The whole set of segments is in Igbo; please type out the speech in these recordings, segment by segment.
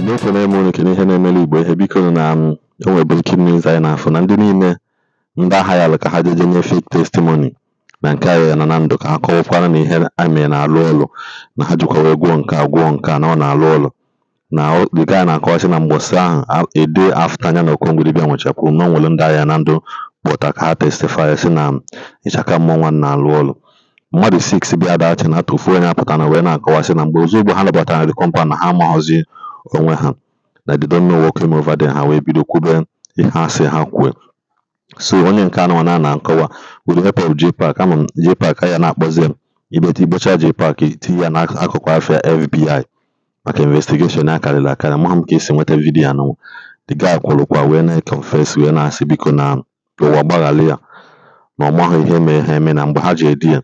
N'ekene m unu kene ihe na-emeli Igbo ihe biko na enwe breaking news anyị na-afụ na ndị niile ndị agha ya ka ha jeje nye fake testimony na nke Ayaya na Nando ka ha kọwakwara na ihe amị na-alụ ọlụ na ha jikwa wee gwuo nke a na ọ na-alụ ọlụ na the guy na-akọwasị na mgbọsị ahụ ede afta anya na Okongwudibia nwechapụ na o nwere ndị Ayaya na Nando kpọta ka ha testify sị na ịchaka mmụọ nwa na-alụ ọlụ. Mmadụ 6 bịa dachi na atụfu onye apụta na wee na-akọwasị na mgbe ozugbo ha nabatara na the compound na ha amaghọzi onwe ha na they don't know what came over them, ha wee bido kwube ihe asị ha kwue. So onye nke anọ na nkọwa with the help of JPAC, ama m JPAC ya na-akpọzi igbocha JPAC tinye ya n'akụkụ afịa FBI maka investigeshon ya karịrị akarị. Amaghị m ka esi nweta vidiyo anụ. The guy kwụrụkwa wee na-confess wee na-asị biko na ụwa gbaghara ya na ọ maghị ihe mee ha eme na mgbe ha ji edi ya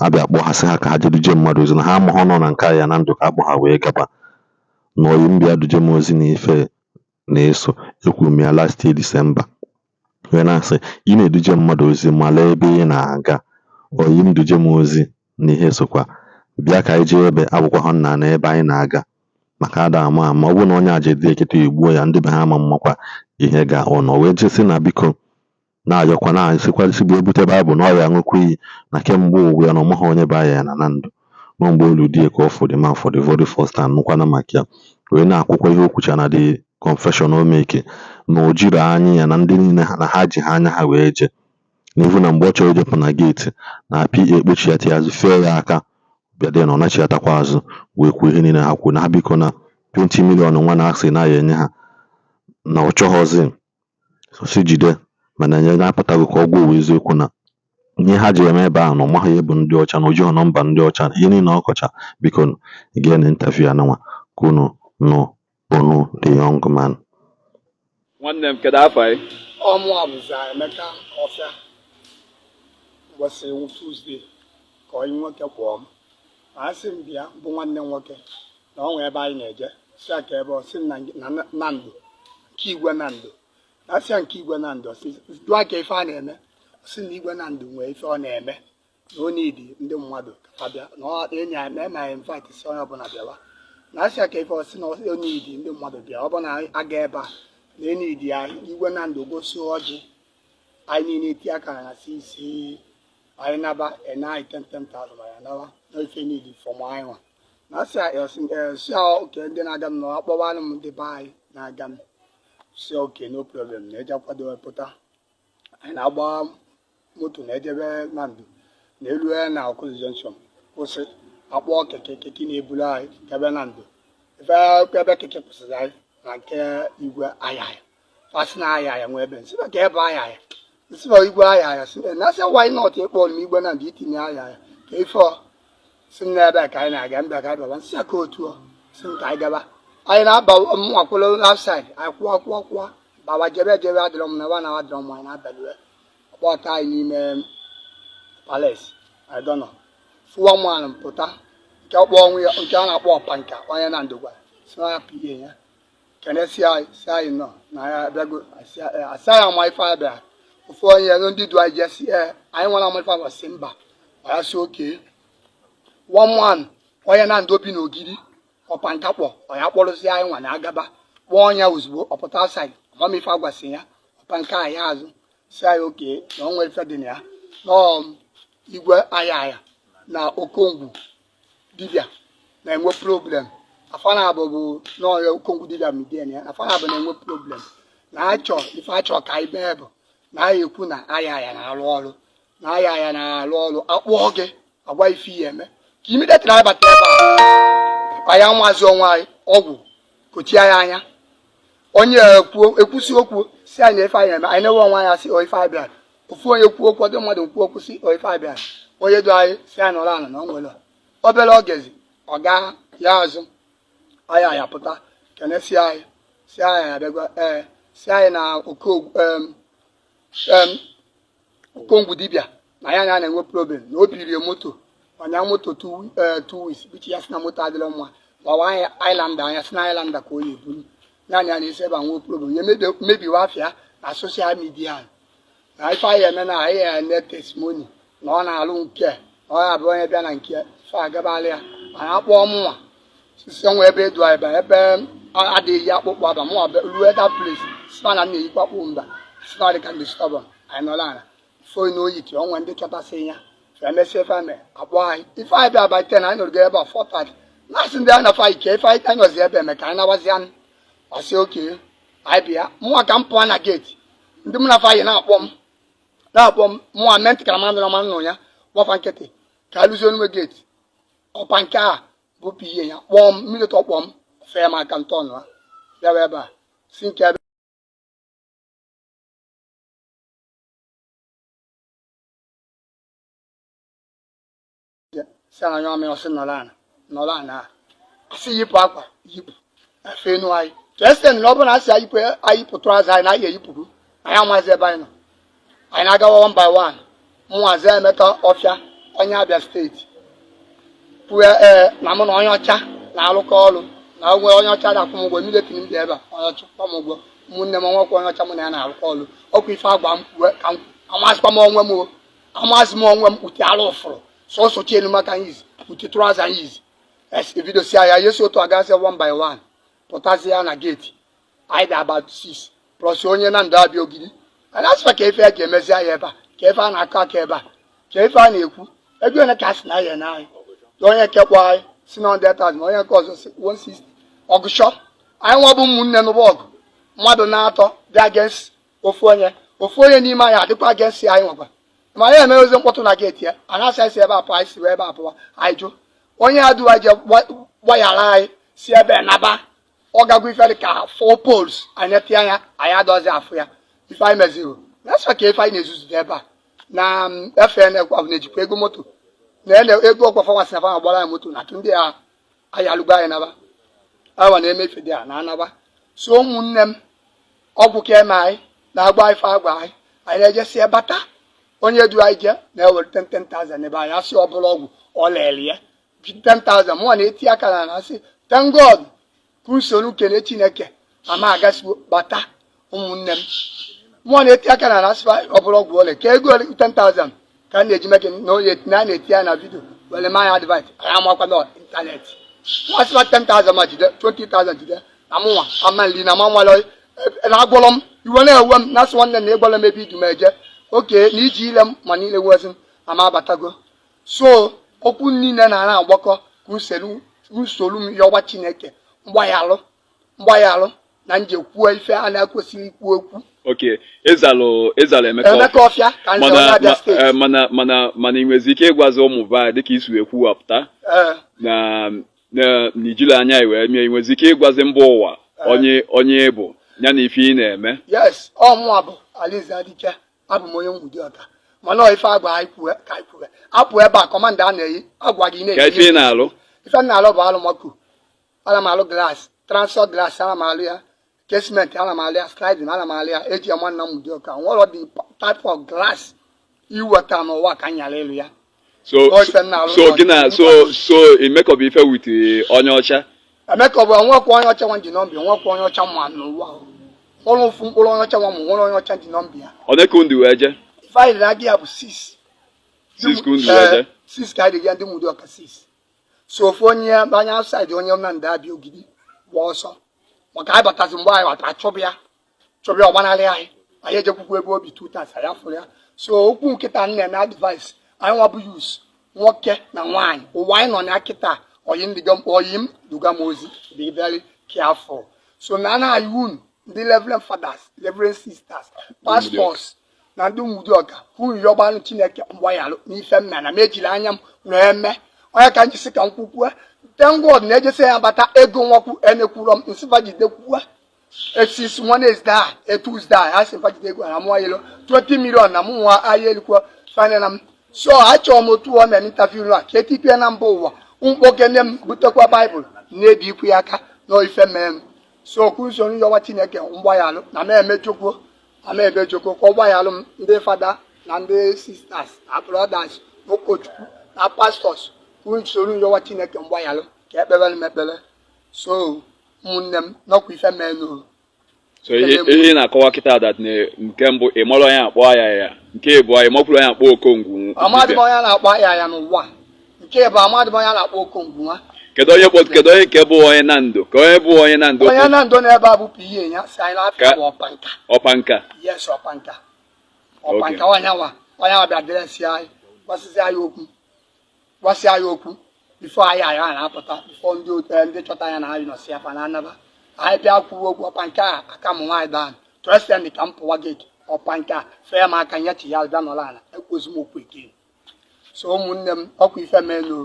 abịa kpọghasị ha ka ha jeduje mmadụ ozi na ha amaghị nọ na nke Ayaya na Nando ka akpọ ha wee gaba na oyi mbịa duje m ozi na ife na-eso ekwuru m ya last year December wee na-asị ị na-eduje mmadụ ozi mala ebe ị na-aga oyi m duje m ozi na ihe sokwa bịa ka anyị jee ebe akwụkwọ ha nna na ebe anyị na-aga maka ada ama ama ọ bụrụ na onye a jedi ekịta egbuo ya ndị be ha ama mmakwa ihe ga ọnọ wee jesi na biko na-ayọkwa na-asịkwa bụ ebute Baịbụl na ọya ṅụkwa iyi na kemgbe owuwe ya na ọmaghị onye bụ Ayaya na Nando nọ mgbe olu die ka ọ for the man for the very first time nụkwana maka ya wee na-akwụkwọ ihe o kwucha na the confession o make na o jiri anya ya na ndị niile na ha ji ha anya ha wee je n'ihu na mgbe ọ chọrọ ijepụ na geeti na PA ekpochiata ya azụ fee ya aka bịade na ọ nachiatakwa azụ wee kwuo ihe niile ha kwuo na ha biko na 20 million nwa na-asị na ya enye ha na ọ chọghọzi si jide mana nye na-apụtaghị ka ọ gwa uwe eziokwu na ihe ha ji eme ebe ahụ na ọ maghị ihe bụ ndị ọcha na ojighị nọmba ndị ọcha ihe niile ọ kọcha biko gee na interview ananwa ka unu nụ onu the young man. Nwanne m kedu afọ anyị? Ọmụa bụzi Emeka Ọfịa ụbọchị Tuesday ka onye nwoke kpọọ m asị m bịa bụ nwanne m nwoke na ọ nwee ebe anyị na-eje si aka ebe ọ sị na Nando nke Igwe Nando na asị nke Igwe Nando dụa ka ife a na-eme sị na Igwe Nando nwee ife ọ na-eme na ọ na-edi ndị mmadụ ka bịa na enyi ya na invite si onye ọbụla bịawa na asị aka ife ọ sị na ọ na-edi ndị mmadụ bịa ọ bụ na aga ebe a na enidi ya Igwe Nando gosi ọjị anyị niile eti aka na isi anyị naba ena anyị 10,000 ya nawa na ife niile fọm anyị nwa na asị oke ndị na-aga m na akpọwalụ m ndị be anyị na-aga m si oke no problem na eje akwado pụta anyị na-agba moto na ejebe Nando na elu ya na Ọkụzụ junction kwụsị akpọ keke na-ebulu anyị gebe Nando ebe keke kwụsịrị anyị na nke Igwe Ayaya fasị na Ayaya nwe ebe nsị ka ebe Ayaya nsị Igwe Ayaya na asị why not ịkpọ m Igwe Nando itinye Ayaya ka ife si m n'ebe ka anyị na-aga mbịa ka anyị baba nsị aka otu si m ka anyị gaba anyị na-aba mwakwụrụ outside anyị kwụọ baba jebe adịrọ m na ebe na adịrọ m anyị na-abalị ọkpọta anyị n'ime palace I don't know fụwa mmanụ pụta nke ọkpọ ọnwụ ya nke a na-akpọ ọpanka onye Nando gwara si ya PA ya kene si anyị nọ na ya bịago asị anyị ama ife anyị bịara ofu onye ndị du anyị jesi anyị nwere ama ife anyị si mba ya si oke one man onye Nando bi n'ogidi ọpanka kpọ ọya kpọrụzi anyị nwa na agaba kpọọ ọnya ozugbo ọpụta outside ọmamife agwasị ya ọpanka anyị azụ si anyị oke na ọ nwere ife dị na ya nọọ Igwe Ayaya na Okongwudibia na-enwe problem afana bụ n'ọya Okongwudibia midien ya afana bụ na-enwe problem na achọ ife achọ ka anyị mee bụ na anyị ekwu na Ayaya na-arụ ọrụ na Ayaya na-arụ ọrụ akpọọ gị agwa ife ihe eme ka imidetịrị anyị bata ebe a ka ya nwazi ọnwa anyị ọgwụ kochie ya anya onye ekwusi okwu si anyị na ife anyị eme anyị na-ewe onwe anya si ife anyị bịara ofu onye kwuo okwu ndị mmadụ kwuo okwu si ife anyị bịara onye du anyị si anyị nọrọ ala na ọ nwere obere ogezi ọ gaa ya azụ Ayaya pụta kene si anyị abịagwa si anyị na Okongwudibia na ya na-enwe problem na o biri moto ọnya moto 2 weeks bichi ya si na moto adịrọ mma gbawa anyị Islander anya si na Islander ka o yi eburu naanị ya na-esi ebe a nwee problem ya mebiwa afịa na soshal midia na ife anyị eme na anyị ene testimony na ọ na-alụ nke ọ ya bụ onye bịa na nke fa agabalị ya mana akpọọ mụnwa sisi nwe ebe edu anyị ebe adịghị akpụkpọ aba mụ ruo that place spa na na-eyikwa akpụ mba spa dị ka ndị stọbọn anyị nọrọ ala fo n'oyi ka onwe ndị chọtasị ya emesịa ife ame akpọ anyị ife anyị bịa by 10 anyị nọrọ ebe a 4:30 na-asị ndị anyị na-afa ike ife anyị nọzi ebe eme ka anyị nawazi anụ ọsị oke anyị bịa mụnwa ka m pụọ na geeti ndị mụ na-afa anyị na-akpọ m mụnwa mee ntị kara manụ ya gbafa nkịtị ka alụzie onwe geeti ọpa nke a bụpụ ihe ya kpọọ m mmiri tọ kpọọ m fee m aka ntọnụ ha bịawa ebe a si nke ebe si anya ọmị ọsị nọrọ ana asị yipụ akwa yipụ efe enu anyị chesten na ọ bụrụ na asị ayipụ trọza anyị na anyị eyipụrụ anyị amazi ebe anyị nọ anyị na-agawa 1 by 1 mwazi Emeka Ọfịa onye Abịa steeti pụọ na mụ na onye ọcha na-arụkọ ọrụ na onwe onye ọcha na-akwụ m ụgwọ militri m dị ebe a onye ọcha kwụ m ụgwọ ụmụnne m nwekwa onye ọcha mụ na ya na-arụkọ ọrụ ọkwa ife agwa m kwuwe ka m amazịkwa m onwe m amazị m onwe m kputi arụ ụfụrụ sọsọ chi elu maka yizi kputi trọza yizi ebidosi ya yesi otu agazi 1 by 1 pụtazi ya na geeti anyị dị about 6 plus onye na ndụ abịa ogidi anyị asịkwa ka ife ya ga-emezi ya ebe a ka ife a na-akọ aka ebe a ka ife a na-ekwu ego ole ka a sị na ya na anyị onye kekwa anyị si na 100,000 onye nke ọzọ si 160 ọgụshọ anyị nwa bụ ụmụnne n'ụgbọ ọgụ mmadụ na-atọ dị against ofu onye n'ime anyị adịkwa against anyị nwekwa ma anyị eme ozi mkpọtụ na geeti ya a na-asị esi ebe apụ anyị si ebe apụwa anyị jụ onye adụwa je gbaghara anyị si ebe naba ọ gagwa ife dị ka 4 poles anyị tie anya anyị adọzi afụ ya ife anyị meziri na-asịkwa ka ife anyị na-ezuzu ebe a na FN bụ na-ejikwa ego moto na ego ọgwafanwasị na fa gbara anyị moto na atụ ndị a anyị alụgba anyị naba awa na-eme ife dị a na anaba so ụmụnne m ọgwụ ka eme anyị na-agba ife agwa anyị na-ejesi bata onye du anyị je na-ewere 10,000 ebe anyị asị ọbụla ọgwụ ọ lele ya 10,000 mụnwa na-eti aka na asị thank God ka usoro kene Chineke ama agasiwo bata ụmụnne m mụnwa na-eti aka na asị ọbụla ọgwụ ole ka ego 10,000 ka a na-eji meke na onye na na-eti ya na vidio were manya advert anyị amakwa na ịntanetị nwa sịwa 10,000 ma jide 20,000 jide na mụnwa amanli na manwalọ na-agwọrọ m iwe na-ewe m na asị nwanne na ịgwọrọ m ebe idu m eje oke na iji ile m ma niile wezi m ama abatago so okwu niile na agbakọ ka usoro m yọwa Chineke mgbaghalụ na njekwuo ife a na-ekwesịghị ikwu okwu Okay, ịzalụ Emeka Ọfịa ka nze onye Abịa steeti mana ị nwezi ike ịgwazi ụmụ vai dịka isi wee kwuwapụta na n'ijiri anya iwee mie ị nwezi ike ịgwazi mba ụwa onye bụ ya na ife ị na-eme yes ọmụa bụ Alize Adike abụ m onye Nwudi Ọka mana ife agwa anyị kwuwe ka anyị kwuwe apụ ebe a kọmanda a na-eyi agwa gị na-eyi ka ife ị na-alụ ife na-alụ bụ alụmọkụ ana m alụ glass transfer glass ana m alụ ya casement ana m alụ ya sliding ana m alụ ya eji ya nwanna m Nwudi Ọka nwere the type of glass iweta n'ụwa ka nyara elu ya so Emeka bụ ife wit onye ọcha Emeka bụ onwekwa onye ọcha nwa ji nọmba onwekwa onye ọcha nwa n'ụwa ọrụ ofu mkpụrụ onye ọcha nwa m nwere onye ọcha ji nọmba ya onye ka ndị wee je ife anyị rere agị ya bụ 6 ka ndị wee je 6 ka anyị dị ya ndị Nwudi Ọka 6 so ofu onye anya outside onye na ndị Abịa ogidi gba ọsọ maka anyị batazi mgbe anyị batara chọbịa ọgbanarị anyị ejekwukwu ebe obi 2 times anyị afụrụ ya so okwu nkịta nne na advice anyị nwa bụ yus nwoke na nwaanyị ụwa anyị nọ na kịta oyi m duga m ozi be very careful so na anaghị unu ndị reverend fathers reverend sisters pastors na ndị Nwudi Ọka hụ yọgbalụ Chineke mgbaghalụ n'ife mme na mejiri anya m wee mee onye ka njisi ka m kwukwue thank God na-ejesi ya bata ego nwakwu enekwuro m nsịfa jidekwuwe esis Wednesday Tuesday a sị mfa jide ego na mụnwa yelo 20 million na mụnwa ahịa elikwo fane na m so achọrọ m otu ọ mere interview a ka etikwe na mba ụwa mkpoke nne m butekwa baịbụl na-ebi ikwu ya aka na ife mee m so okwu usoro yọwa Chineke mgbaghalụ na na-emejokwo ka ọ gbaghalụ m ndị fada na ndị sisters na brothers na ụkọchukwu na pastors usoro yọwa Chineke mgbaghalụ ka ekpere m ekpere so ụmụnne m nọkwa ife mee n'ụlọ so ihe na-akọwa kịta dat nke mbụ ị mara onye akpọ Ayaya nke bụ anyị makwuru onye akpọ Okongwu amadị onye na-akpọ Ayaya n'ụwa nke bụ amadị onye na-akpọ Okongwu nwa kedu onye nke bụ onye Nando ka onye bụ onye Nando onye Nando n'ebe a bụ PA ya si anyị na-apịa bụ ọpanka yes ọpanka onye nwa bịa dịresi anyị gbasịa anyị okwu bifo anyị na-apụta bifo ndị chọta ya na anyị nọsi afa na anaba anyị bịa kwuo okwu ọpanka aka m nwaanyị dan Traditionen ka m pụwa gate ọpanka fee m aka nyechi ya bịa nọrọ ala ekwozi m okwu eke so ụmụnne m ọkwa ife melu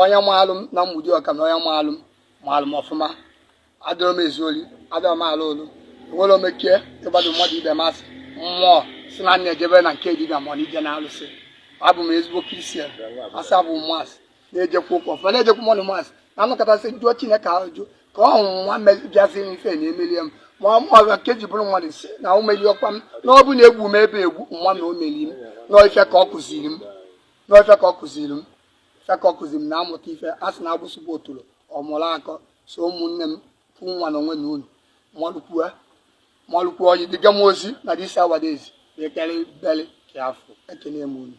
onye maalụ m na mgbudi ọka na onye maalụ m ọfụma adịrọ m ezuoli adịrọ m ala olu enwere omekie ịgbado mmadụ ibe masị mmụọ si na nna ejebe na nke dibịa ma ije na-alụsị abụ m ezigbo kristian asị abụ m masị na-ejekwa ụkwụ ọfụma na-ejekwa mọnụ masị na anụkọtasị jụọ Chineke ajụ ka ọ hụrụ nwa bịaziri ife na emelie m ma ọbịa nke ji bụrụ mmadụ si na o melie ọkwa m na ọ bụ na egwu m ebe egwu nwa na o meli m n'ife ka ọ kụziri m na-amụta ife a sị na agbụsịbụ otolo ọmụrụ akọ so ụmụnne m kwụ nwa na onwe na unu malụkwuo onye dịga m ozi na disi awadezi bekere beli ka afọ ekene m unu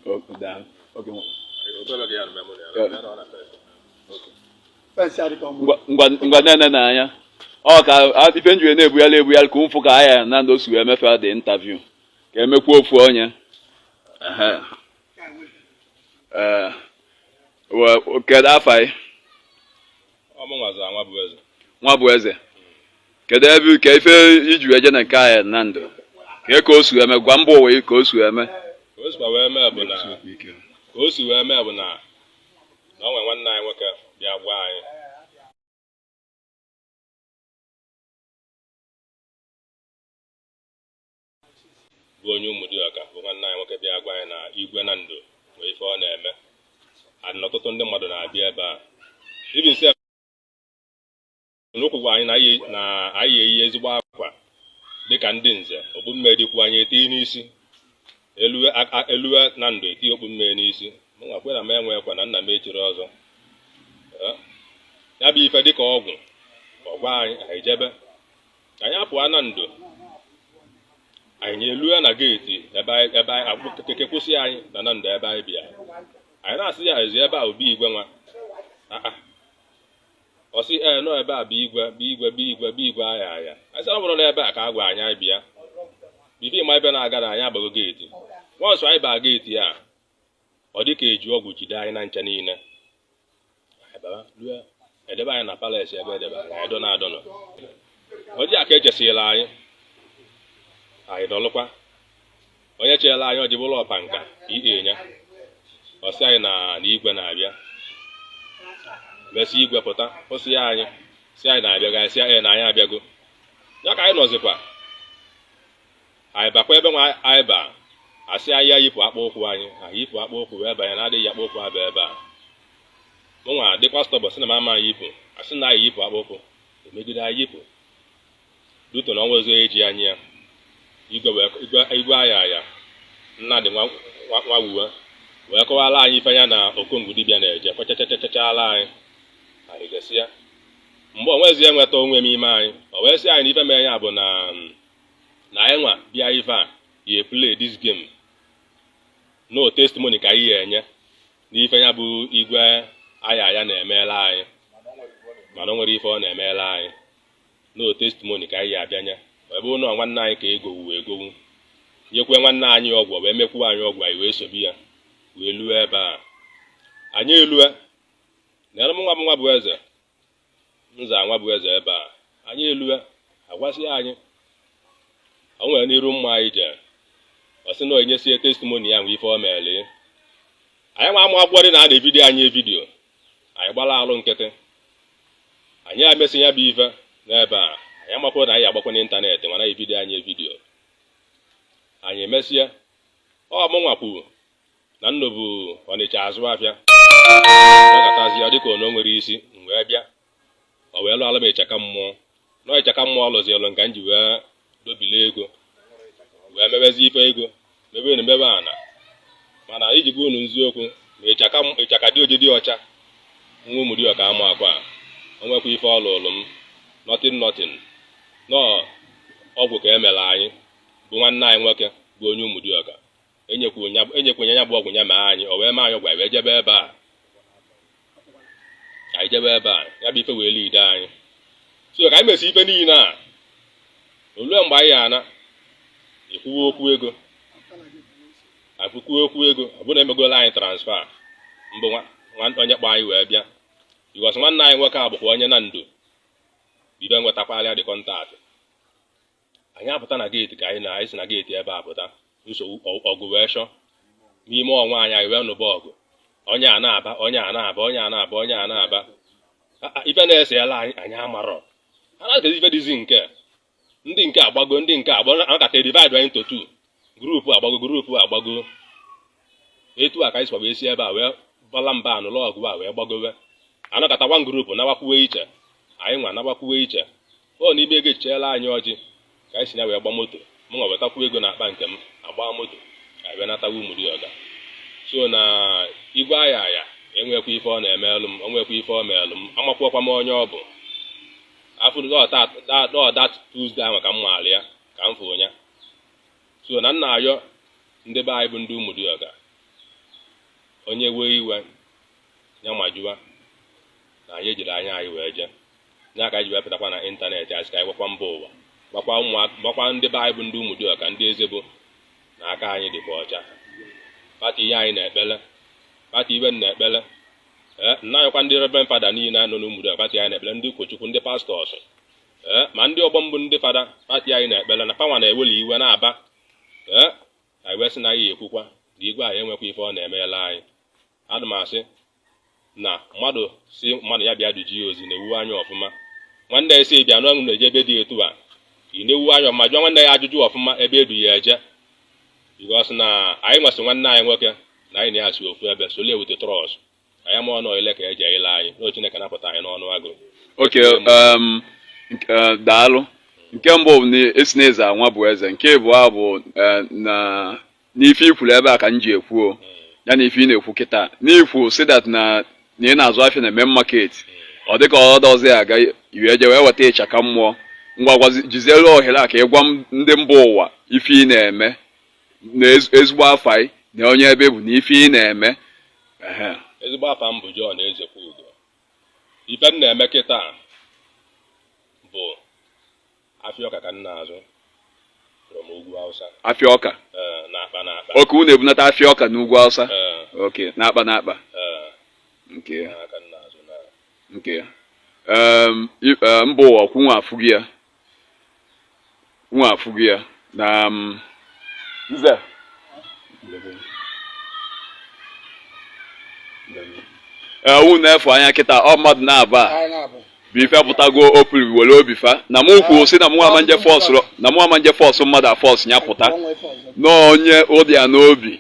ngwa nene n'anya ọ ka ife njiwe na-ebugharị ka ụmfụ ka Ayaya na Nando si wee mefe dị intaviu ka emekwa ofu onye kedu afọ anyị nwa bụ eze kedu ebe ka ife iji eje na nke Ayaya na Nando ka o si eme gwa mba ụwa ka o si eme ka o si wee mee bụ na o nwere nwanne anyị nwoke bịa gwa anyị bụ onye Ụmụdịọka bụ nwanne anyị nwoke bịa gwa anyị na Igwe Nando nwee ife ọ na-eme adị na ọtụtụ ndị mmadụ na-abịa ebe a ibisi n'ụkwụ gwa anyị na anyị eyi ezigbo akwa dịka ndị nze okpu mmiri dịkwu anyị eti n'isi eluwe Nando eti okpu mmiri n'isi m nwakwe na m enwekwa na nna m echiri ọzọ ya bụ ife dịka ọgwụ ọgwa anyị ejebe ka anyị apụọ Nando anyị elue na geeti ebe anyị keke kwụsị anyị na Nando ebe anyị bịa anyị na-asị ya ezi ebe a obi igwe nwa ọ sị nọ ebe a bụ igwe Ayaya anyị sị ọ bụrụ na ebe a ka a gwa anyị anyị bịa bife ịma ebe na-aga na anyị agbago geeti nwansọ anyị baa geeti a ọ dị ka eji ọgwụ jide anyị na nche niile edebe anyị na palace ebe edebe anyị dọ na-adọnọ ọ dị aka echesịla anyị dọlụkwa onye cheela anyị ọjibụla ọpanka nya ọ sị anyị na igwe na-abịa mesị igwe pụta kwụsị ya anyị si anyị na-abịaga si anyị na anyị abịago ya ka anyị nọzikwa anyị bakwa ebe nwa anyị ba asị anyị ya yipụ akpa ụkwụ anyị yipụ akpa ụkwụ wee banye na-adịghị akpa ụkwụ abịa ebe a mụnwa dịkwa stọbọ sị na mama anyị yipụ asị na anyị yipụ akpa ụkwụ emegide anyị yipụ duto na ọnwa ozo eji anyị ya igwe Ayaya Nnadị nwa wuwe wee kọwara anyị ife ya na okongwu dibịa na-eje kwechachachachala anyị gasị ya mgbe o nwezie nweta onwe m ime anyị o wee sị anyị na ife mere ya bụ na anyị nwa bịa ife a ya play this game no testimony ka anyị enye n'ife ya bụ igwe Ayaya na-emela anyị mana o nwere ife ọ na-emela anyị no testimony ka anyị abịanye ebe ụlọ nwanne anyị ka egowu nyekwe nwanne anyị ọgwụ wee mekwu anyị ọgwụ anyị wee sobi ya wee lue ebe a anyị elue na m nwa bụ eze nza nwa bụ eze ebe a anyị elue agwasị anyị o nwere n'iru mma anyị je ọ sị na onye sie testimony ya nwe ife o meele anyị nwa amụ agbọrị na a na-evidio anyị vidio anyị gbara alụ nkịtị anyị amesị ya bụ ife n'ebe a anyị amapụrụ na anyị agbakwa n'ịntanetị mana evidio anyị vidio anyị emesịa ọ mụnwa kwuru na Nno bụ Ọnịcha azụ afịa ọ gatazi ya dịka ono nwere isi wee bịa o wee lụọla m ịchaka mmụọ na ịchaka mmụọ lụzielu nka m ji wee dobile ego wee mebezi ife ego mebe na mebe ana mana iji gwa unu nziokwu na ịchaka dị oji dị ọcha nwa Ụmụdịọka ama akwa o nwekwa ife ọ lụrụ m nothing nọ ọgwụ ka emere anyị bụ nwanne anyị nwoke bụ onye Ụmụdịọka enyekwenye ya bụ ọgwụ ya ma anyị o wee mee anyị ọgwụ wee jebe ebe a anyị jebe ebe a ya bụ ife wee lead anyị so ka anyị mesi ife niile a olue mgbe anyị ana ekwuwe okwu ego ọ bụrụ na emegola anyị transfer mbụ onye kpọ anyị wee bịa because nwanne anyị nwoke a bụkwa onye Nando bido nwetakwalịa dị kọntaktị anyị apụta na geeti ka anyị si na geeti ebe a pụta nsogbu ọgụ wee chọ n'ime ọnwa anyị wee nụba ọgụ onye a na-aba ife na-esela anyị amarọ anaghị ife dịzi ndị nke agbago anakata divide into 2 grupu agbago etu a ka anyị sikwa wee si ebe a wee bala mba anụlọ ọgụ a wee gbagowe anakata one grupu nawakwuwe iche anyị nwa nawakwuwe iche ọ n'ime ego echicheela anyị ọjị ka anyị si ya wee gba moto m nwa wetakwu ego na akpa nke m agba moto anyị wee natawa Ụmụdịọga so na igwe Ayaya enwekwa ife ọ na-emelụ m onwekwa ife ọ melụ m amakwụkwa m onye ọ bụ afọ that Tuesday ahụ ka m maara ya ka m fụ ya so na nna ayọ ndị be anyị bụ ndị Ụmụdịọga onye wee iwe ya majuwa na anyị ejiri anya anyị wee jee nya ka anyị ji wee pụtakwa na ịntanetị asị ka anyị gwakwa mba ụwa gbakwa ndị be anyị bụ ndị Ụmụdịọga ndị ezebo na aka anyị dịkwa ọcha pati ihe anyị na-ekpele pati ibe na-ekpele nna anyịkwa ndị Reverend Fada niile nọ n'Ụmụdịọga pati anyị na-ekpele ndị ụkọchukwu ndị pastọs ma ndị ọgbọ mbụ ndị fada pati anyị na-ekpele na panwa na-eweli iwe na-aba anyị wee sị na anyị ekwukwa na igwe anyị enwekwa ife ọ na-emeela anyị adụ m asị na mmadụ ya bịa duji ya ozi na-ewu anya ọfụma nwanne ya si bịa n'ọṅụ na-eje ebe dị etu a ị na-ewu anya ọfụma jụọ nwanne ya ajụjụ ọfụma ebe edu ya eje bikos na anyị nwesị nwanne anyị nwoke na anyị na-asị ofu ebe solie wute trọs anyị ama ọnụ ile ka eji ele anyị na Chineke napụta anyị n'ọnụ agụ daalụ nke mbụ bụ na esi na eze anwa bụ eze nke abụọ bụ na n'ife ikwuru ebe a ka m ji ekwuo ya na ife ị na-ekwu kịta n'ikwu si that na ị na-azụ afịa na main market ọ dịka ọdọzi aga iwe eje wee weta ịchaka mmụọ ngwa jizielu ohere a ka ị gwa ndị mba ụwa ife ị na-eme na ezigbo afọ anyị na onye ebe bụ na ife ị na-eme ezigbo afa m bụ John Ezekwugo ife m na-eme kịta bụ afịa ọka ka m na-azụ from ugwu Hausa afịa ọka na-akpa oke unu ebunata afịa ọka n'ugwu Hausa oke na-akpa nke mba ụwa kwụ nwa afụghị ya na nze ewu na-efu anya kịta ọ mmadụ na-aba bụ ife pụtago opiri were obi fa na mụ kwuo si na mụ amanje fọsụ mmadụ afọsụ ya pụta na onye ụdị ya n'obi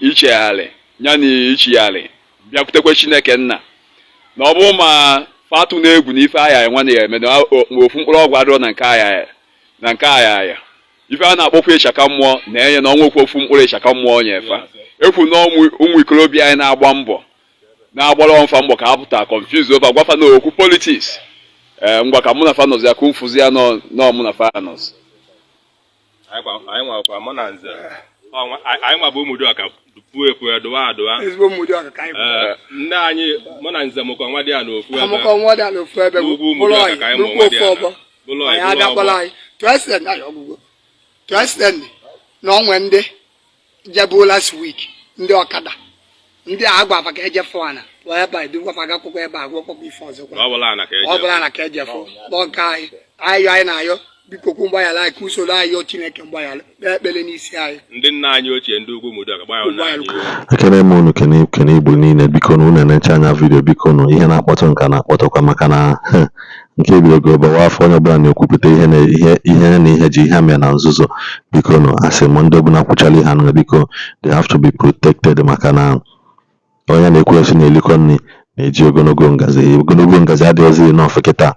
ichegharị ya na ichigharị bịakwutekwe Chineke nna na ọ bụ ma fatu na-egwu na ife Ayaya nwanne ya eme na ofu mkpụrụ ọgwụ adịrọ na nke Ayaya ife a na-akpọkwa ịchaka mmụọ na-enye na ọnwa ofu mkpụrụ ịchaka mmụọ nyefa ekwu na ụmụ ikolobịa anyị na-agba mbọ na-agbara ọmfa mbọ ka ha pụta confuse over gwafa na okwu politics ngwa ka mụ na fanos ya ka mfụzi ya nọ mụ na fanos anyị nwakwa mụ na nze anyị nwa bụ Ụmụdịọga puo ekwe dụwa ndị anyị mụ na nze mụkọ nwa dị ya n'ofu ebe n'ugwu Ụmụdịọga ka anyị mụ nwa dị ya Traditionen na onwe ndị jebu last week ndị ọkada ndị agwa afa ka eje fụana wee ba edugwafa gakwụkwọ ebe agwọkwọ ife ọzọ ọ bụla na ka eje fụ n'ọka anyị na-ayọ biko kwu mgbaghara anyị ka usoro anyị yọọ Chineke mgbaghara ekpere n'isi anyị ndị nna anyị ochie ndị ugwu Ụmụdịọga ekele m unu kene Igbo niile biko na unu na-eche anya vidio biko na ihe na-akpọtụ nka na-akpọtụkwa maka na nke ebidogo gbawa afọ onye ọbụla na-ekwupụta ihe na ihe ji ihe mee na nzuzo biko na asị m ndị ọbụla kwụchala ihe anụ biko they have to be protected maka na onye na-ekwesị na-elikọ nri na-eji ogologo ngazi adịghịzi n'ofe kịta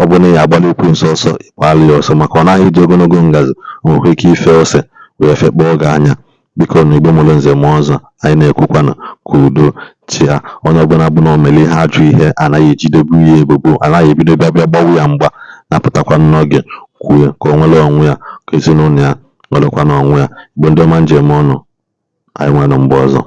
ọ bụ na ya agbalị okwu nsọ ịkpali ọsọ maka ọ naghị iji ogologo ngazi o nwere ike ife ose wee fekpọọ gị anya biko na Igbo mụrụ nze mụọ ọzọ anyị na-ekwukwa na ka udo chia onye ọbụla bụ na omeli ihe ajụ ihe anaghị ejidebu ya ebubo anaghị ebido bịa gbawu ya mgba napụtakwa n'oge kwue ka o nwere onwe ya ka ezinụlọ ya nọrọkwa n'onwe ya Igbo ndị ọma njem ọnụ anyị nwere mgbe ọzọ